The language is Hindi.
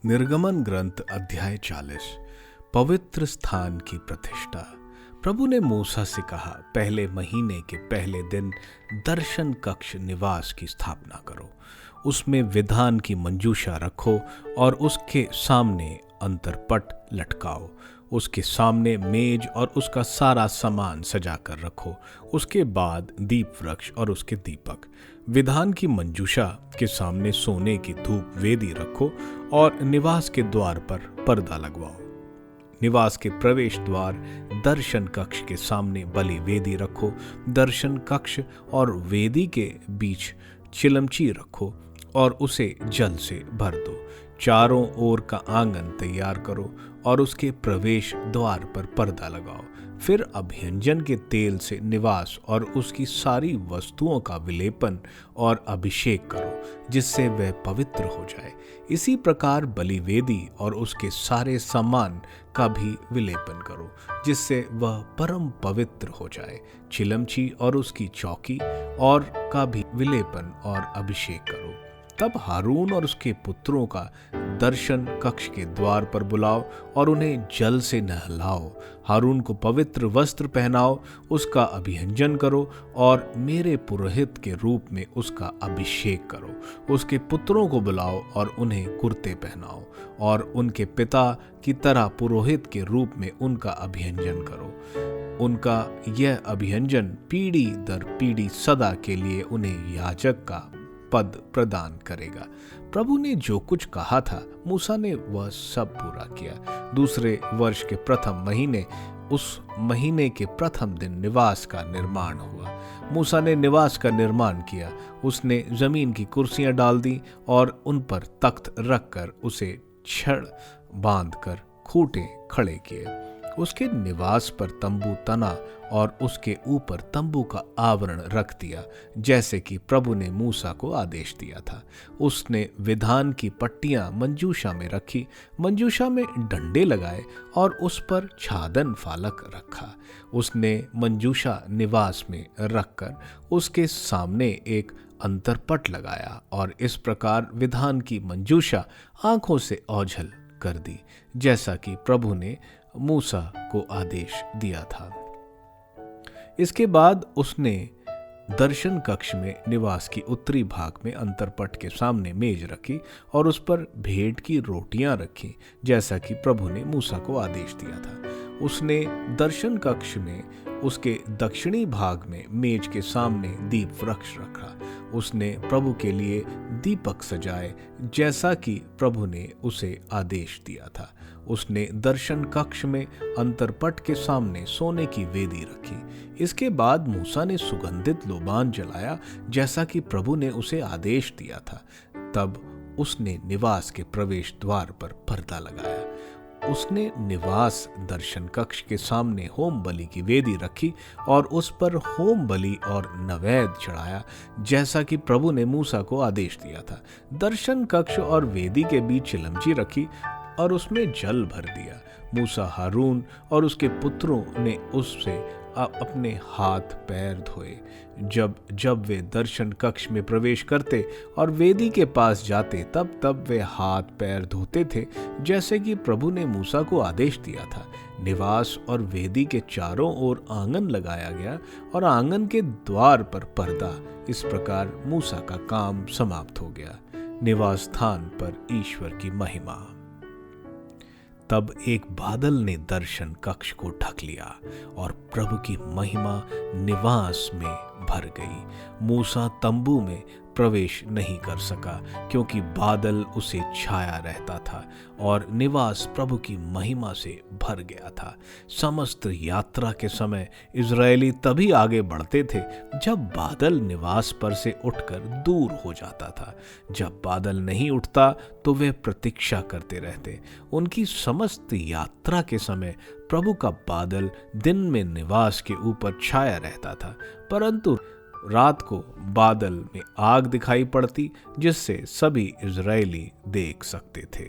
निर्गमन ग्रंथ अध्याय 40। पवित्र स्थान की प्रतिष्ठा। प्रभु ने मूसा से कहा, पहले महीने के पहले दिन दर्शन कक्ष निवास की स्थापना करो। उसमें विधान की मंजूषा रखो और उसके सामने अंतरपट लटकाओ। उसके सामने मेज और उसका सारा सामान सजा कर रखो। उसके बाद दीप वृक्ष और उसके दीपक। विधान की मंजूषा के सामने सोने की धूप वेदी रखो और निवास के द्वार पर पर्दा लगवाओ। निवास के प्रवेश द्वार दर्शन कक्ष के सामने बलि वेदी रखो। दर्शन कक्ष और वेदी के बीच चिलमची रखो और उसे जल से भर दो। चारों ओर का आंगन तैयार करो और उसके प्रवेश द्वार पर पर्दा लगाओ। फिर अभियंजन के तेल से निवास और उसकी सारी वस्तुओं का विलेपन और अभिषेक करो, जिससे वह पवित्र हो जाए। इसी प्रकार बलिवेदी और उसके सारे सामान का भी विलेपन करो, जिससे वह परम पवित्र हो जाए। चिलमची और उसकी चौकी और का भी विलेपन और अभिषेक करो। तब हारून और उसके पुत्रों का दर्शन कक्ष के द्वार पर बुलाओ और उन्हें जल से नहलाओ। हारून को पवित्र वस्त्र पहनाओ, उसका अभियंजन करो और मेरे पुरोहित के रूप में उसका अभिषेक करो। उसके पुत्रों को बुलाओ और उन्हें कुर्ते पहनाओ और उनके पिता की तरह पुरोहित के रूप में उनका अभियंजन करो। उनका यह अभियंजन पीढ़ी दर पीढ़ी सदा के लिए उन्हें याजक का पद प्रदान करेगा। प्रभु ने जो कुछ कहा था, मूसा ने वह सब पूरा किया। दूसरे वर्ष के प्रथम महीने, उस महीने के प्रथम दिन निवास का निर्माण हुआ। मूसा ने निवास का निर्माण किया। उसने जमीन की कुर्सियां डाल दी और उन पर तख्त रखकर उसे छड़ बांधकर खूंटे खड़े किए। उसके निवास पर तंबू तना और उसके ऊपर तंबू का आवरण रख दिया, जैसे कि प्रभु ने मूसा को आदेश दिया था। उसने विधान की पट्टियां मंजूषा में रखी, मंजूषा में डंडे लगाए और उस पर छादन फालक रखा। उसने मंजूषा निवास में रखकर उसके सामने एक अंतरपट लगाया और इस प्रकार विधान की मंजूषा आंखों से ओझल कर दी, जैसा कि प्रभु ने मूसा को आदेश दिया था। इसके बाद उसने दर्शन कक्ष में निवास की उत्तरी भाग में अंतरपट के सामने मेज रखी और उस पर भेंट की रोटियां रखी, जैसा कि प्रभु ने मूसा को आदेश दिया था। उसने दर्शन कक्ष में उसके दक्षिणी भाग में मेज के सामने दीप वृक्ष रखा। उसने प्रभु के लिए दीपक सजाए, जैसा कि प्रभु ने उसे आदेश दिया था। उसने दर्शन कक्ष में अंतरपट के सामने सोने की वेदी रखी। इसके बाद मूसा ने सुगंधित लोबान जलाया, जैसा कि प्रभु ने उसे आदेश दिया था। तब उसने निवास के प्रवेश द्वार पर पर्दा लगाया। उसने निवास दर्शन कक्ष के सामने होम बलि की वेदी रखी और उस पर होम बलि और नैवेद्य चढ़ाया, जैसा कि प्रभु ने मूसा को आदेश दिया था। दर्शन कक्ष और वेदी के बीच चिलमची रखी और उसमें जल भर दिया। मूसा, हारून और उसके पुत्रों ने उससे अपने हाथ पैर धोए। जब वे दर्शन कक्ष में प्रवेश करते और वेदी के पास जाते, तब वे हाथ पैर धोते थे, जैसे कि प्रभु ने मूसा को आदेश दिया था। निवास और वेदी के चारों ओर आंगन लगाया गया और आंगन के द्वार पर पर्दा। इस प्रकार मूसा का काम समाप्त हो गया। निवास स्थान पर ईश्वर की महिमा। तब एक बादल ने दर्शन कक्ष को ढक लिया और प्रभु की महिमा निवास में भर गई। मूसा तंबू में प्रवेश नहीं कर सका, क्योंकि बादल उसे छाया रहता था और निवास प्रभु की महिमा से भर गया था। समस्त यात्रा के समय इज़राइली तभी आगे बढ़ते थे जब बादल निवास पर से उठकर दूर हो जाता था। जब बादल नहीं उठता तो वे प्रतीक्षा करते रहते। उनकी समस्त यात्रा के समय प्रभु का बादल दिन में निवास के ऊपर छाया रहता था, परंतु रात को बादल में आग दिखाई पड़ती, जिससे सभी इज़राइली देख सकते थे।